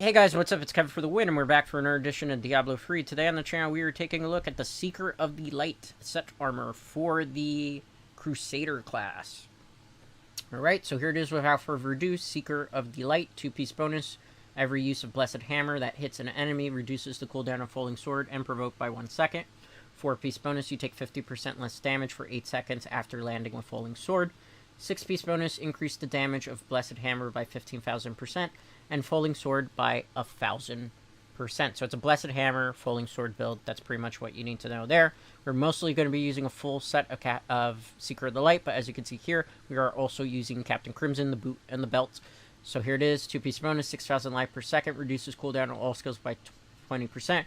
Hey guys, what's up? It's Kevin for the win, and we're back for another edition of Diablo 3. Today on the channel, we are taking a look at the Seeker of the Light set armor for the Crusader class. Alright, so here it is without further ado. Seeker of the Light, 2-piece bonus. Every use of Blessed Hammer that hits an enemy reduces the cooldown of Falling Sword and Provoke by 1 second. 4-piece bonus, you take 50% less damage for 8 seconds after landing with Falling Sword. 6-piece bonus, increase the damage of Blessed Hammer by 15,000%. And Falling Sword by 1,000%. So it's a Blessed Hammer, Falling Sword build. That's pretty much what you need to know there. We're mostly going to be using a full set of Seeker of the Light, but as you can see here, we are also using Captain Crimson, the boot, and the belt. So here it is, 2-piece bonus, 6,000 life per second, reduces cooldown on all skills by 20%,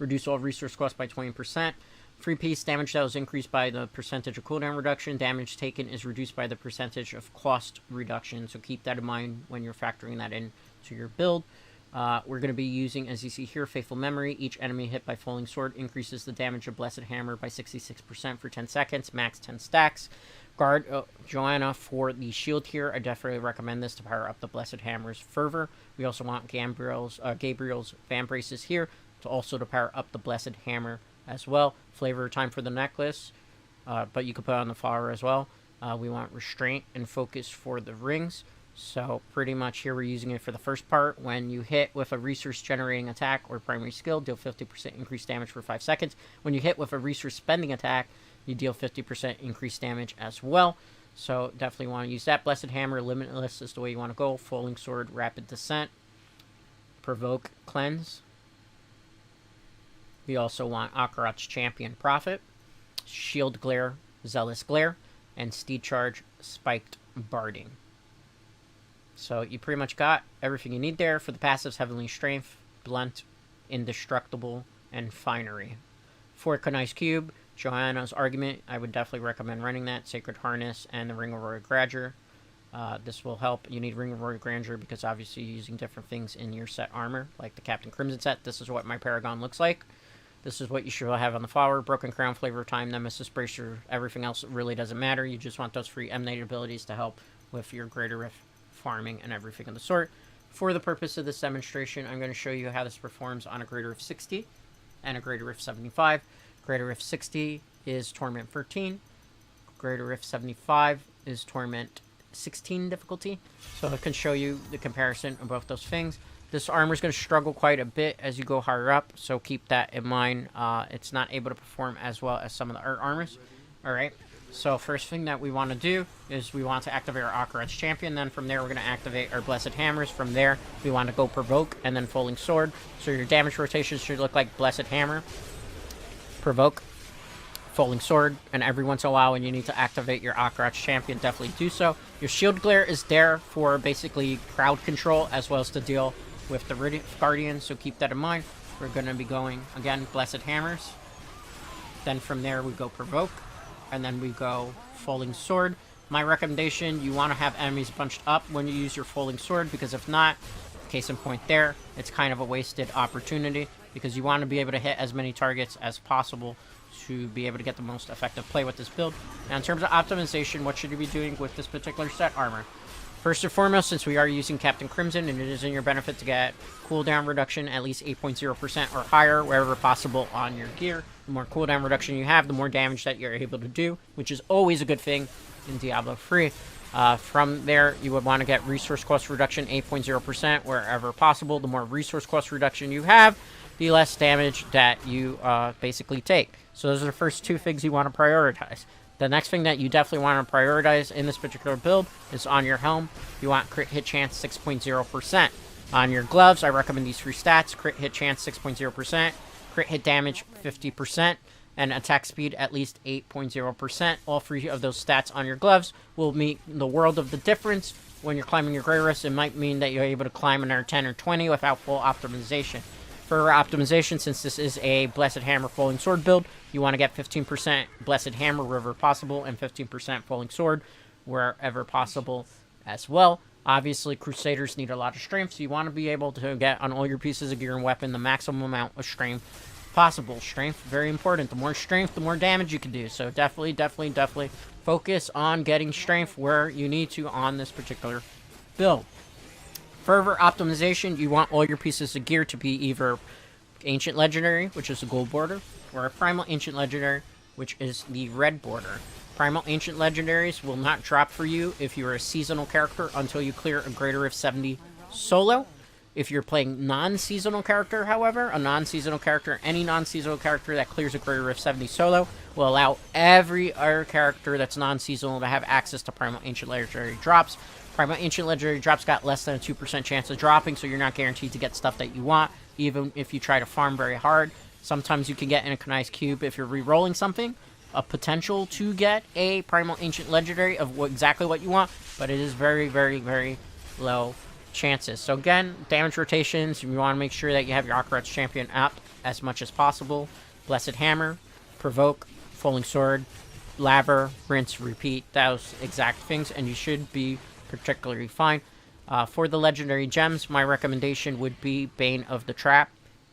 reduce all resource costs by 20%. 3-piece damage that was increased by the percentage of cooldown reduction. Damage taken is reduced by the percentage of cost reduction, so keep that in mind when you're factoring that in to your build. We're going to be using, as you see here, Faithful Memory. Each enemy hit by Falling Sword increases the damage of Blessed Hammer by 66% for 10 seconds, max 10 stacks. Guard Joanna for the shield here. I definitely recommend this to power up the Blessed Hammer's fervor. We also want Gabriel's Fan Braces here to also power up the Blessed Hammer as well. Flavor Time for the necklace, but you could put on the flower as well. We want Restraint and Focus for the rings. So pretty much here we're using it for the first part. When you hit with a resource generating attack or primary skill, deal 50% increased damage for 5 seconds. When you hit with a resource spending attack, you deal 50% increased damage as well. So definitely want to use that. Blessed Hammer, Limitless is the way you want to go. Falling Sword, Rapid Descent. Provoke, Cleanse. We also want Akarat's Champion, Prophet. Shield Glare, Zealous Glare. And Steed Charge, Spiked Barding. So you pretty much got everything you need there. For the passives, Heavenly Strength, Blunt, Indestructible, and Finery. For Kanai's Cube, Joanna's Argument, I would definitely recommend running that. Sacred Harness, and the Ring of Royal Grandeur. This will help. You need Ring of Royal Grandeur because obviously you're using different things in your set armor, like the Captain Crimson set. This is what my Paragon looks like. This is what you should have on the flower. Broken Crown, Flavor of Time, Nemesis Bracer, everything else really doesn't matter. You just want those free emanate abilities to help with your Greater Rift farming and everything of the sort. For the purpose of this demonstration, I'm going to show you how this performs on a Greater Rift 60 and a Greater Rift 75. Greater Rift 60 is Torment 13. Greater Rift 75 is Torment 16 difficulty. So I can show you the comparison of both those things. This armor is going to struggle quite a bit as you go higher up, so keep that in mind. It's not able to perform as well as some of the other armors. Alright, so first thing that we want to do is we want to activate our Akarat's Champion. Then from there, we're going to activate our Blessed Hammers. From there, we want to go Provoke and then Falling Sword. So your damage rotation should look like Blessed Hammer, Provoke, Falling Sword, and every once in a while when you need to activate your Akarat's Champion, definitely do so. Your Shield Glare is there for basically crowd control as well as to deal with the Guardian, so keep that in mind. We're going to be going, again, Blessed Hammers. Then from there, we go Provoke. And then we go Falling Sword. My recommendation, you want to have enemies bunched up when you use your Falling Sword, because if not, case in point there, it's kind of a wasted opportunity, because you want to be able to hit as many targets as possible to be able to get the most effective play with this build. Now, in terms of optimization, what should you be doing with this particular set armor? First and foremost, since we are using Captain Crimson, and it is in your benefit to get cooldown reduction at least 8.0% or higher wherever possible on your gear. The more cooldown reduction you have, the more damage that you're able to do, which is always a good thing in Diablo 3. From there, you would want to get resource cost reduction 8.0% wherever possible. The more resource cost reduction you have, the less damage that you basically take. So those are the first two things you want to prioritize. The next thing that you definitely want to prioritize in this particular build is on your helm. You want crit hit chance 6.0%. On your gloves, I recommend these three stats. Crit hit chance 6.0%, crit hit damage 50%, and attack speed at least 8.0%. All three of those stats on your gloves will make the world of the difference. When you're climbing your Greater Rift, it might mean that you're able to climb another 10 or 20 without full optimization. For optimization, since this is a Blessed Hammer Falling Sword build, you want to get 15% Blessed Hammer wherever possible and 15% Falling Sword wherever possible as well. Obviously, Crusaders need a lot of strength, so you want to be able to get on all your pieces of gear and weapon the maximum amount of strength possible. Strength, very important. The more strength, the more damage you can do. So definitely focus on getting strength where you need to on this particular build. Further optimization, you want all your pieces of gear to be either Ancient Legendary, which is the gold border, or a Primal Ancient Legendary, which is the red border. Primal Ancient Legendaries will not drop for you if you're a seasonal character until you clear a Greater Rift 70 solo. If you're playing non-seasonal character, however, any non-seasonal character that clears a Greater Rift 70 solo will allow every other character that's non-seasonal to have access to Primal Ancient Legendary drops. Primal Ancient Legendary drops got less than a 2% chance of dropping, so you're not guaranteed to get stuff that you want, even if you try to farm very hard. Sometimes you can get in a Kanai's Cube if you're re-rolling something, a potential to get a Primal Ancient Legendary of exactly what you want, but it is very, very, very low chances. So again, damage rotations, you want to make sure that you have your Akarat's Champion up as much as possible. Blessed Hammer, Provoke, Falling Sword, Laver, Rinse, Repeat, those exact things, and you should be particularly fine. For the legendary gems, my recommendation would be Bane of the Trap,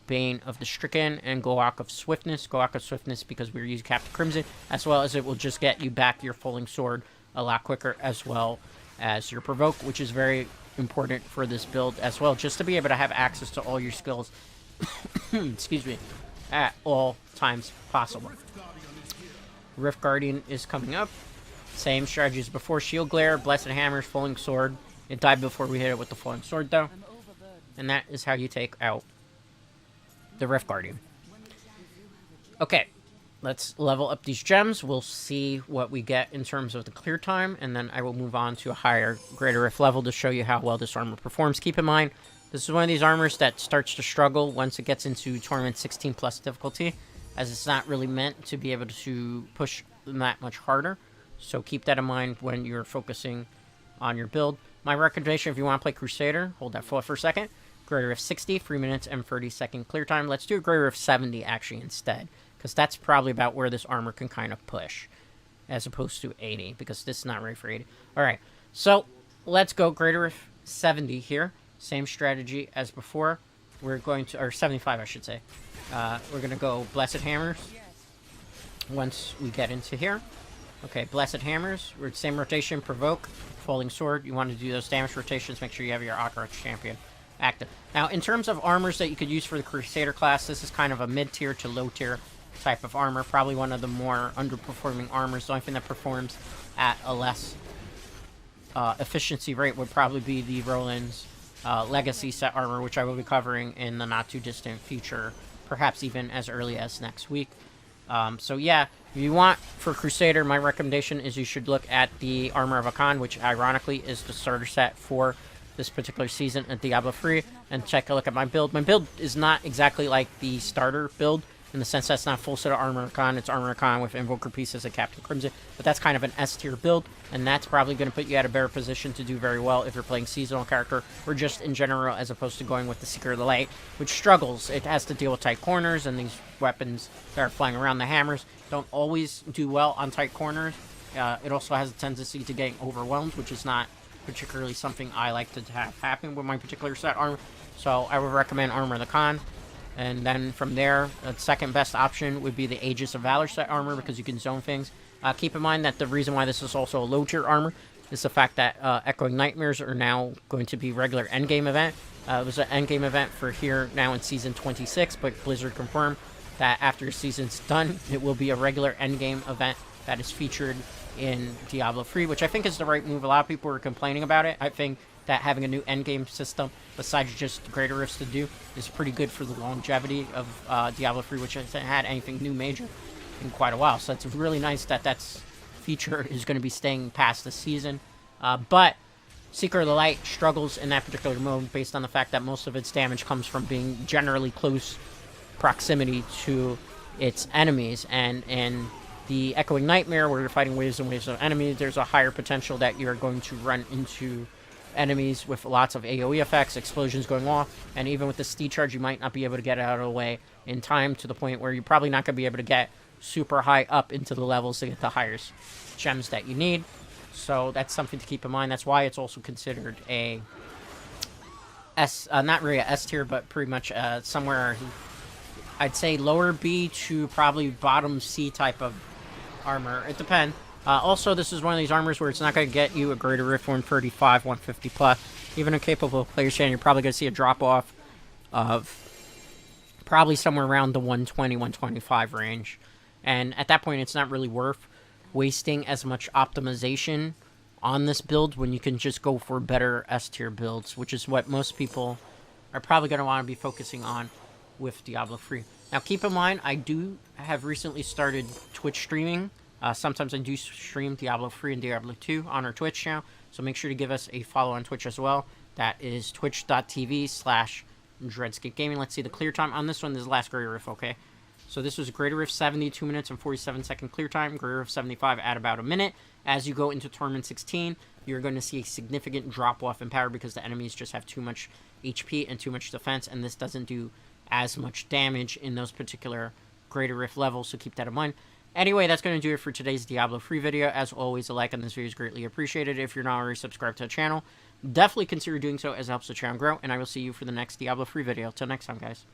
Bane of the Stricken, and Goak of Swiftness. Goak of Swiftness because we're using Captain Crimson, as well as it will just get you back your Falling Sword a lot quicker, as well as your Provoke, which is very important for this build as well, just to be able to have access to all your skills excuse me, at all times possible. Rift Guardian is coming up. Same strategy as before. Shield Glare, Blessed Hammers, Falling Sword. It died before we hit it with the Falling Sword, though. And that is how you take out the Rift Guardian. Okay, let's level up these gems. We'll see what we get in terms of the clear time, and then I will move on to a higher, greater Rift level to show you how well this armor performs. Keep in mind, this is one of these armors that starts to struggle once it gets into Tournament 16 plus difficulty, as it's not really meant to be able to push that much harder. So keep that in mind when you're focusing on your build. My recommendation, if you want to play Crusader, hold that thought for a second. Greater Rift 60, 3 minutes and 30-second clear time. Let's do a Greater Rift 70 actually instead, because that's probably about where this armor can kind of push, as opposed to 80, because this is not ready for 80. Alright, so let's go Greater Rift 70 here. Same strategy as before. We're going to, or 75 I should say. We're going to go Blessed Hammers once we get into here. Okay, Blessed Hammers. We're same rotation, Provoke, Falling Sword. You want to do those damage rotations. Make sure you have your Akarat's Champion active. Now, in terms of armors that you could use for the Crusader class, this is kind of a mid-tier to low-tier type of armor. Probably one of the more underperforming armors. The only thing that performs at a less efficiency rate would probably be the Roland's Legacy set armor, which I will be covering in the not-too-distant future, perhaps even as early as next week. So yeah, if you want for Crusader, my recommendation is you should look at the Armor of Akan, which ironically is the starter set for this particular season at Diablo III, and take a look at my build. My build is not exactly like the starter build, in the sense that's not full set of Armor Akan. It's Armor Akan with Invoker pieces and Captain Crimson, but that's kind of an S-tier build, and that's probably going to put you at a better position to do very well if you're playing seasonal character, or just in general, as opposed to going with the Seeker of the Light, which struggles. It has to deal with tight corners, and these weapons that are flying around, the hammers, don't always do well on tight corners. It also has a tendency to getting overwhelmed, which is not particularly something I like to have happen with my particular set armor. So I would recommend Armor of the Khan. And then from there, the second best option would be the Aegis of Valor set armor, because you can zone things. Keep in mind that the reason why this is also a low tier armor is the fact that Echoing Nightmares are now going to be regular endgame event. It was an endgame event for here now in Season 26, but Blizzard confirmed that after the season's done, it will be a regular endgame event that is featured in Diablo 3, which I think is the right move. A lot of people were complaining about it. I think that having a new endgame system, besides just Greater Rifts to do, is pretty good for the longevity of Diablo 3, which hasn't had anything new major in quite a while. So it's really nice that that's feature is going to be staying past the season. But Seeker of the Light struggles in that particular mode based on the fact that most of its damage comes from being generally close proximity to its enemies, and in the Echoing Nightmare, where you're fighting waves and waves of enemies, there's a higher potential that you're going to run into enemies with lots of AoE effects, explosions going off, and even with the Steed Charge, you might not be able to get out of the way in time, to the point where you're probably not going to be able to get super high up into the levels to get the highest gems that you need. So that's something to keep in mind. That's why it's also considered a S, not really a S tier, but pretty much somewhere, I'd say lower B to probably bottom C type of armor. It depends. Also, this is one of these armors where it's not going to get you a Greater Rift 135, 150 plus. Even a capable player stand, you're probably going to see a drop-off of probably somewhere around the 120, 125 range. And at that point, it's not really worth wasting as much optimization on this build when you can just go for better S-tier builds, which is what most people are probably going to want to be focusing on with Diablo 3. Now, keep in mind, I do have recently started Twitch streaming. Sometimes I do stream Diablo 3 and Diablo 2 on our Twitch channel, so make sure to give us a follow on Twitch as well. That is twitch.tv/DreadScapeGaming. Let's see the clear time on this one. This is the last Greater Rift, okay? So this was Greater Rift 70, 2 minutes and 47-second clear time. Greater Rift 75 at about a minute. As you go into Tournament 16, you're going to see a significant drop-off in power because the enemies just have too much HP and too much defense, and this doesn't do as much damage in those particular Greater Rift levels, so keep that in mind. Anyway, that's going to do it for today's Diablo 3 video. As always, a like on this video is greatly appreciated. If you're not already subscribed to the channel, definitely consider doing so as it helps the channel grow, and I will see you for the next Diablo 3 video. Till next time, guys.